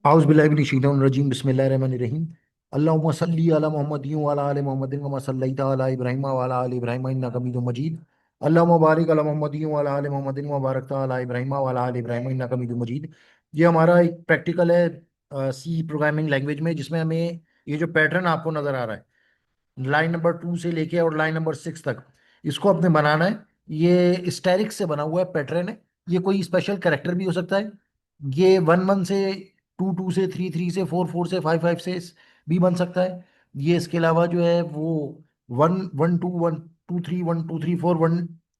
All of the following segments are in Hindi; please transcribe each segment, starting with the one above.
आउज़ बिल्लाहि मिनश शैतानिर रजीम बिस्मिल्लाहिर रहमानिर रहीम अल्लाहुम्मा सल्ली अला मुहम्मदिन व अला आलि मुहम्मदिन कमा सल्लैता अला इब्राहीम व अला आलि इब्राहीम इन्नका हमीदुम मजीद अल्लाहुम्मा बारिक अला मुहम्मदिन व अला आलि मुहम्मदिन व बारकता अला इब्राहीम व अला आलि इब्राहीम इन्नका हमीदुम मजीद। ये हमारा एक प्रैक्टिकल है सी प्रोग्रामिंग लैंग्वेज में, जिसमें हमें ये जो पैटर्न आपको नजर आ रहा है लाइन नंबर 2 से लेके और लाइन नंबर 6 तक, इसको अपने बनाना है। ये स्टैरिक से बना हुआ है पैटर्न है। ये कोई स्पेशल कैरेक्टर भी हो सकता है। ये 1 1 से, 2 2 से, 3 3 से, 4 4 से, 5 5 से भी बन सकता है। ये इसके अलावा जो है वो 1 1 2 1 2 3 1 2 3 4 1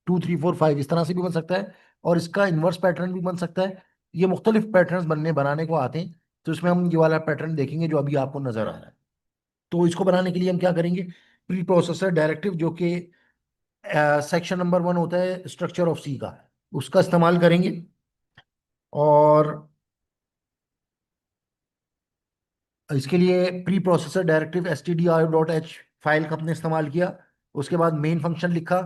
2 3 4 5 इस तरह से भी बन सकता है। और इसका इन्वर्स पैटर्न भी बन सकता है। ये मुख्तलिफ पैटर्न्स बनाने को आते हैं। तो इसमें हम ये वाला पैटर्न देखेंगे जो अभी आपको नजर आ रहा है। तो इसको बनाने के लिए हम क्या करेंगे, प्री प्रोसेसर डायरेक्टिव जो कि सेक्शन नंबर 1 होता है स्ट्रक्चर ऑफ सी का, उसका इस्तेमाल करेंगे। और इसके लिए pre processor directive stdio.h file का हमने इस्तेमाल किया। उसके बाद मेन फंक्शन लिखा।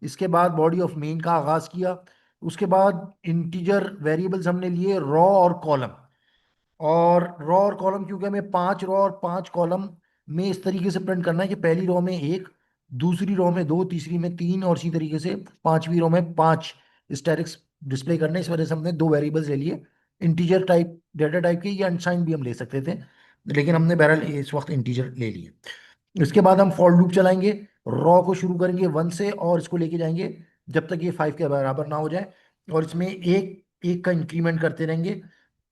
इसके बाद बॉडी ऑफ मेन का आगाज किया। उसके बाद इंटीजर वेरिएबल्स हमने लिए रॉ और कॉलम। और रॉ और कॉलम क्योंकि हमें 5 रॉ और 5 कॉलम में इस तरीके से प्रिंट करना है कि पहली रॉ में एक, दूसरी रॉ में दो, तीसरी में तीन, और इसी तरीके से पांचवी रॉ में 5 स्टैटिक्स डिस्प्ले करने। इस वजह से हमने दो वेरिएबल्स ले लिए इंटीजर टाइप, डेटा टाइप के, या अनसाइन भी हम ले सकते थे, लेकिन हमने बहरहाल इस वक्त इंटीजर ले लिए। इसके बाद हम फॉर लूप चलाएंगे। रॉ को शुरू करेंगे 1 से और इसको लेके जाएंगे जब तक ये 5 के बराबर ना हो जाए। और इसमें एक एक का इंक्रीमेंट करते रहेंगे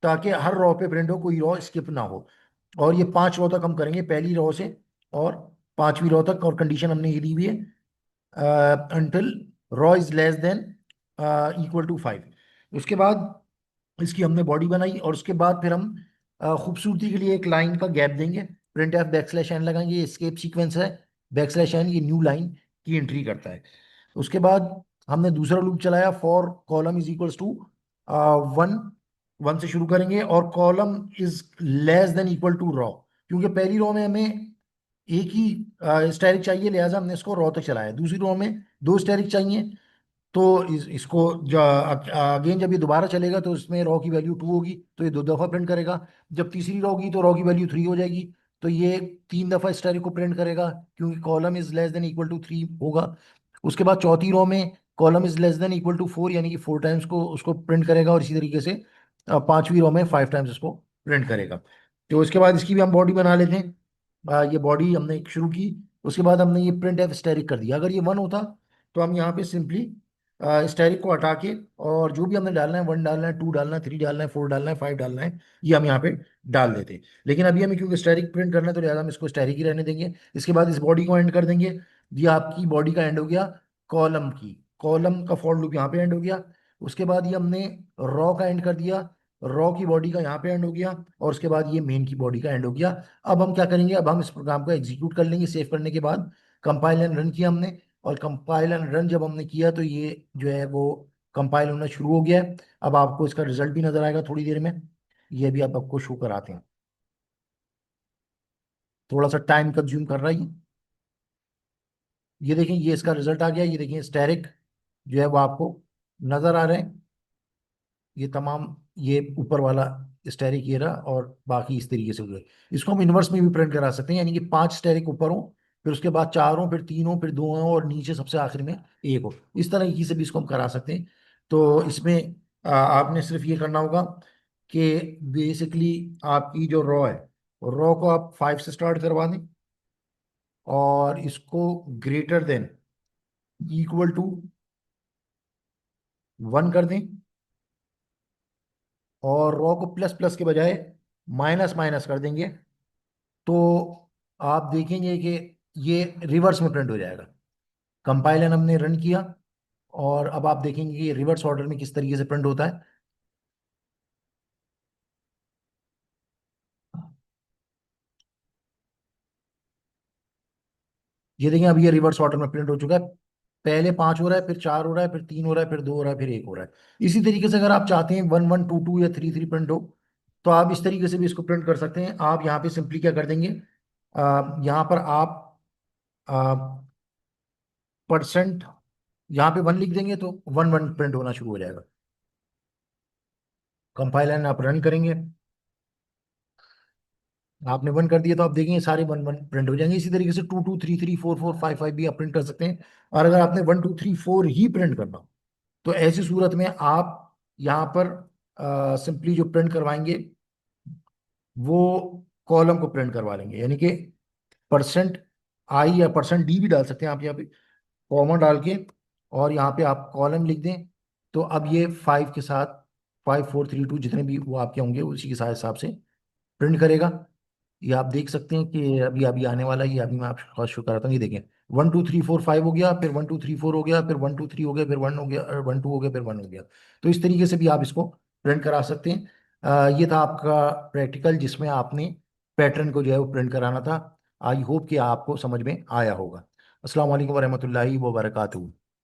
ताकि हर रॉ पे प्रिंट हो, कोई रॉ स्किप ना हो। और ये 5 रॉ तक हम करेंगे, पहली रॉ से और पांचवी रॉ तक। और कंडीशन हमने ये दी हुई है until row is less than equal to 5। उसके बाद इसकी हमने बॉडी बनाई और उसके बाद फिर हम खूबसूरती के लिए एक लाइन का गैप देंगे। प्रिंट एफ बैकस्लैश एन लगाएंगे, ये एस्केप सीक्वेंस है। बैकस्लैश एन ये न्यू लाइन की एंट्री करता है। उसके बाद हमने दूसरा लूप चलाया for column is equals to 1। 1 से शुरू करेंगे और column is less than equal to row, क्योंकि पहली रॉ में हमें एक ही स्टैरिक चाहिए, लिहाजा हमने इसको रॉ तक चलाया। दूसरी रॉ में दो स्टैरिक चाहिए, तो इसको अगेन जब ये दोबारा चलेगा तो इसमें रॉ की वैल्यू 2 होगी, तो ये 2 दफा प्रिंट करेगा। जब तीसरी रॉ होगी तो रॉ की वैल्यू 3 हो जाएगी, तो ये 3 दफा स्टैरिक को प्रिंट करेगा, क्योंकि column is less than equal to 3 होगा। उसके बाद चौथी रॉ में column is less than equal to 4, यानी कि 4 टाइम्स को उसको प्रिंट करेगा। और इसी तरीके से पांचवी रॉ में 5 टाइम्स इसको प्रिंट करेगा। तो इसके बाद इसकी भी हम बॉडी बना लेते हैं। ये बॉडी हमने शुरू की। उसके बाद हमने ये प्रिंट एफ स्टैरिक कर दिया। अगर ये 1 होता तो हम यहाँ पे सिंपली स्टैरिक को हटा के और जो भी हमने डालना है, 1 डालना है, 2 डालना है, 3 डालना है, 4 डालना है, 5 डालना है, ये हम यहाँ पे डाल देते। लेकिन अभी हमें क्योंकि स्टैरिक प्रिंट करना है तो लिहाजा हम इसको स्टैरिक ही रहने देंगे। इसके बाद इस बॉडी को एंड कर देंगे। ये आपकी बॉडी का एंड हो गया कॉलम की। कॉलम का फॉर लूप यहाँ पे एंड हो गया। उसके बाद ये हमने रॉ का एंड कर दिया। रॉ की बॉडी का यहाँ पे एंड हो गया। और उसके बाद ये मेन की बॉडी का एंड हो गया। अब हम क्या करेंगे, अब हम इस प्रोग्राम को एग्जीक्यूट कर लेंगे। सेव करने के बाद कंपाइल एंड रन किया हमने। और कंपाइल एंड रन जब हमने किया तो ये जो है वो कंपाइल होना शुरू हो गया है। अब आपको इसका रिजल्ट भी नजर आएगा थोड़ी देर में। ये भी अब आपको शो कराते हैं। थोड़ा सा टाइम कंज्यूम कर रहा है ये। ये देखें, ये इसका रिजल्ट आ गया। ये देखें स्टैरिक जो है वो आपको नजर आ रहे हैं। ये तमाम, ये ऊपर वाला स्टैरिक ये रहा, और बाकी इस तरीके से हुए। इसको हम इनवर्स में भी प्रिंट करा सकते हैं, यानी कि 5 स्टैरिक ऊपर हो, फिर उसके बाद 4 हो, फिर 3 हो, फिर 2 हो, और नीचे सबसे आखिर में एक हो। इस तरह से भी इसको हम करा सकते हैं। तो इसमें आपने सिर्फ ये करना होगा कि बेसिकली आपकी जो रॉ है, रॉ को आप 5 से स्टार्ट करवा दें और इसको ग्रेटर देन इक्वल टू 1 कर दें। और रॉ को प्लस प्लस के बजाय माइनस माइनस कर देंगे। तो आप देखेंगे कि ये रिवर्स में प्रिंट हो जाएगा। कंपाइलन हमने रन किया और अब आप देखेंगे कि ये रिवर्स ऑर्डर में किस तरीके से प्रिंट होता है। ये देखें, अब ये रिवर्स ऑर्डर में प्रिंट हो चुका है। पहले 5 हो रहा है, फिर 4 हो रहा है, फिर 3 हो रहा है, फिर 2 हो रहा है, फिर 1 हो रहा है। इसी तरीके से अगर आप चाहते हैं 1 1 2 2 या 3 3 प्रिंट हो, तो आप इस तरीके से भी इसको प्रिंट कर सकते हैं। आप यहाँ पे सिंपली क्या कर देंगे, यहाँ पर आप परसेंट, यहाँ पे 1 लिख देंगे तो 1 1 प्रिंट होना शुरू हो जाएगा। कंपाइलर आप रन करेंगे आपने वन कर दिया तो आप देखेंगे सारे वन वन प्रिंट हो जाएंगे। इसी तरीके से 2 2 3 3 4 4 5 5 भी आप प्रिंट कर सकते हैं। और अगर आपने 1 2 3 4 ही प्रिंट करना हो, तो ऐसी सूरत में आप यहाँ पर सिंपली जो प्रिंट करवाएंगे वो कॉलम को प्रिंट करवा लेंगे, यानी कि %i या %d भी डाल सकते हैं आप यहाँ पे, कॉमा डाल के, और यहाँ पे आप कॉलम लिख दें। तो अब ये 5 के साथ 5 4 3 2 जितने भी वो आपके होंगे उसी के साथ हिसाब से प्रिंट करेगा। ये आप देख सकते हैं कि अभी अभी आने वाला है, ये अभी मैं आपको शो कराता हूँ। ये देखें, 1 2 3 4 5 हो गया, फिर 1 2 3 4 हो गया, फिर 1 2 3 हो गया, फिर 1 हो गया, 1 2 हो गया, फिर 1 हो गया। तो इस तरीके से भी आप इसको प्रिंट करा सकते हैं। ये था आपका प्रैक्टिकल जिसमें आपने पैटर्न को जो है वो प्रिंट कराना था। आई होप कि आपको समझ में आया होगा। अस्सलाम वालेकुम वरहमतुल्लाहि वबरकातुहू।